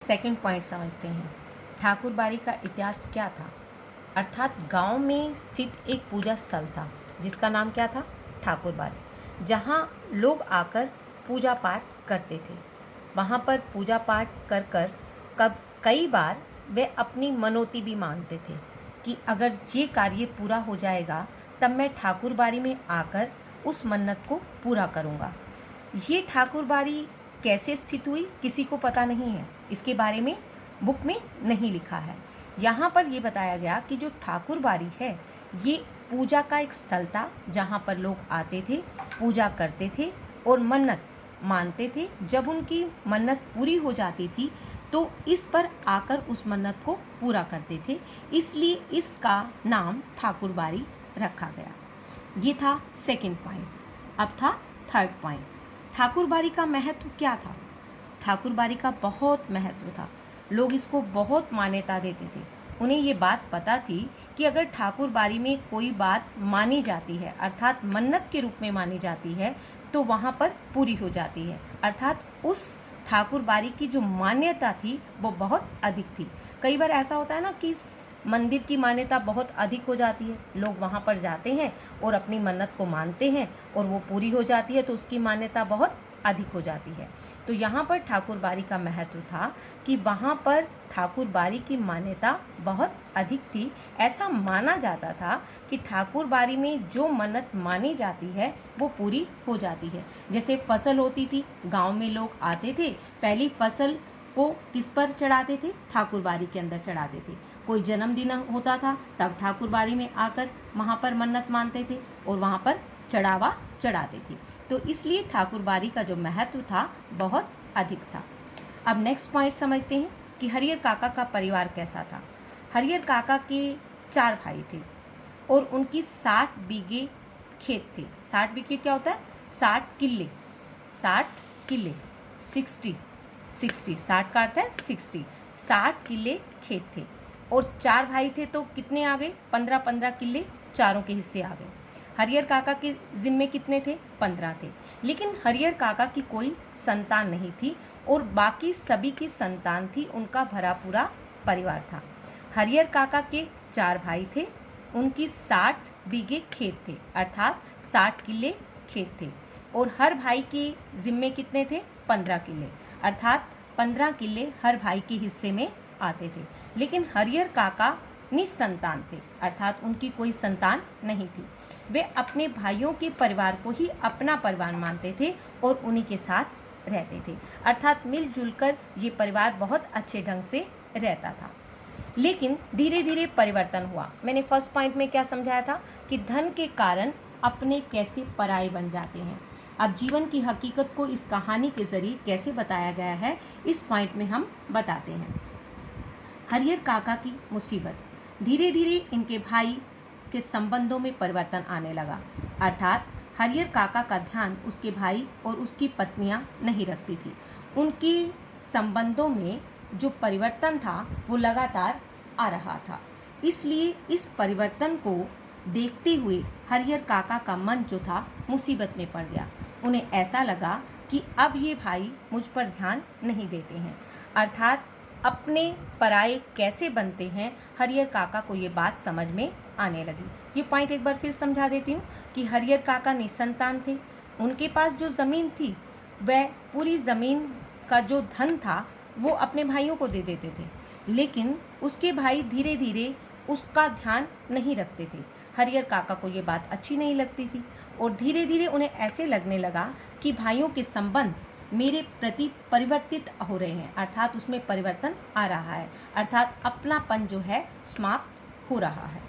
Second point समझते हैं। ठाकुरबाड़ी का इतिहास क्या था? अर्थात गांव में स्थित एक पूजा स्थल था जिसका नाम क्या था? ठाकुरबाड़ी, जहां लोग आकर पूजा पाठ करते थे। वहां पर पूजा पाठ कर कर कई बार वे अपनी मनौती भी मानते थे कि अगर ये कार्य पूरा हो जाएगा तब मैं ठाकुरबाड़ी में आकर उस मन्नत को पूरा करूँगा। ये ठाकुरबाड़ी कैसे स्थित हुई किसी को पता नहीं है, इसके बारे में बुक में नहीं लिखा है। यहाँ पर ये बताया गया कि जो ठाकुरबाड़ी है ये पूजा का एक स्थल था जहाँ पर लोग आते थे, पूजा करते थे और मन्नत मानते थे। जब उनकी मन्नत पूरी हो जाती थी तो इस पर आकर उस मन्नत को पूरा करते थे, इसलिए इसका नाम ठाकुरबाड़ी रखा गया। ये था सेकंड पॉइंट। अब था थर्ड पॉइंट। ठाकुरबाड़ी का महत्व क्या था? ठाकुरबाड़ी का बहुत महत्व था। लोग इसको बहुत मान्यता देते थे। उन्हें ये बात पता थी कि अगर ठाकुरबाड़ी में कोई बात मानी जाती है, अर्थात मन्नत के रूप में मानी जाती है, तो वहाँ पर पूरी हो जाती है। अर्थात उस ठाकुरबाड़ी की जो मान्यता थी वो बहुत अधिक थी। कई बार ऐसा होता है ना कि मंदिर की मान्यता बहुत अधिक हो जाती है, लोग वहाँ पर जाते हैं और अपनी मन्नत को मानते हैं और वो पूरी हो जाती है तो उसकी मान्यता बहुत अधिक हो जाती है। तो यहाँ पर ठाकुरबाड़ी का महत्व था कि वहाँ पर ठाकुरबाड़ी की मान्यता बहुत अधिक थी। ऐसा माना जाता था कि ठाकुरबाड़ी में जो मन्नत मानी जाती है वो पूरी हो जाती है। जैसे फसल होती थी, गांव में लोग आते थे, पहली फसल को किस पर चढ़ाते थे? ठाकुरबाड़ी के अंदर चढ़ाते थे। कोई जन्मदिन होता था तब ठाकुरबाड़ी में आकर वहाँ पर मन्नत मानते थे और वहाँ पर चढ़ावा चढ़ाते थे। तो इसलिए ठाकुरबाड़ी का जो महत्व था बहुत अधिक था। अब नेक्स्ट पॉइंट समझते हैं कि हरिहर काका का परिवार कैसा था। हरिहर काका के 4 भाई थे और उनकी 60 बीघे खेत थे। 60 बीघे क्या होता है? 60 किले। 60 किले 60 60 का अर्थ है 60। 60 किले खेत थे और 4 भाई थे तो कितने आ गए? 15 किले चारों के हिस्से आ गए। हरिहर काका के जिम्मे कितने थे? 15 थे। लेकिन हरिहर काका की कोई संतान नहीं थी और बाकी सभी की संतान थी। उनका भरा पूरा परिवार था। हरिहर काका के 4 भाई थे, उनकी 60 बीघे खेत थे, अर्थात 60 किले खेत थे और हर भाई के जिम्मे कितने थे? 15 किले, अर्थात 15 किले हर भाई के हिस्से में आते थे। लेकिन हरिहर काका निसंतान थे, अर्थात उनकी कोई संतान नहीं थी। वे अपने भाइयों के परिवार को ही अपना परिवार मानते थे और उन्हीं के साथ रहते थे, अर्थात मिलजुल कर ये परिवार बहुत अच्छे ढंग से रहता था। लेकिन धीरे धीरे परिवर्तन हुआ। मैंने फर्स्ट पॉइंट में क्या समझाया था कि धन के कारण अपने कैसे पराये बन जाते हैं। अब जीवन की हकीकत को इस कहानी के जरिए कैसे बताया गया है, इस पॉइंट में हम बताते हैं। हरिहर काका की मुसीबत। धीरे धीरे इनके भाई के संबंधों में परिवर्तन आने लगा, अर्थात हरिहर काका का ध्यान उसके भाई और उसकी पत्नियां नहीं रखती थी। उनके संबंधों में जो परिवर्तन था वो लगातार आ रहा था। इसलिए इस परिवर्तन को देखते हुए हरिहर काका का मन जो था मुसीबत में पड़ गया। उन्हें ऐसा लगा कि अब ये भाई मुझ पर ध्यान नहीं देते हैं, अर्थात अपने पराये कैसे बनते हैं। हरिहर काका को ये बात समझ में आने लगी। ये पॉइंट एक बार फिर समझा देती हूँ कि हरिहर काका निसंतान थे। उनके पास जो ज़मीन थी वह पूरी ज़मीन का जो धन था वो अपने भाइयों को दे देते थे, लेकिन उसके भाई धीरे धीरे उसका ध्यान नहीं रखते थे। हरिहर काका को ये बात अच्छी नहीं लगती थी और धीरे धीरे उन्हें ऐसे लगने लगा कि भाइयों के संबंध मेरे प्रति परिवर्तित हो रहे हैं, अर्थात उसमें परिवर्तन आ रहा है, अर्थात अपनापन जो है समाप्त हो रहा है।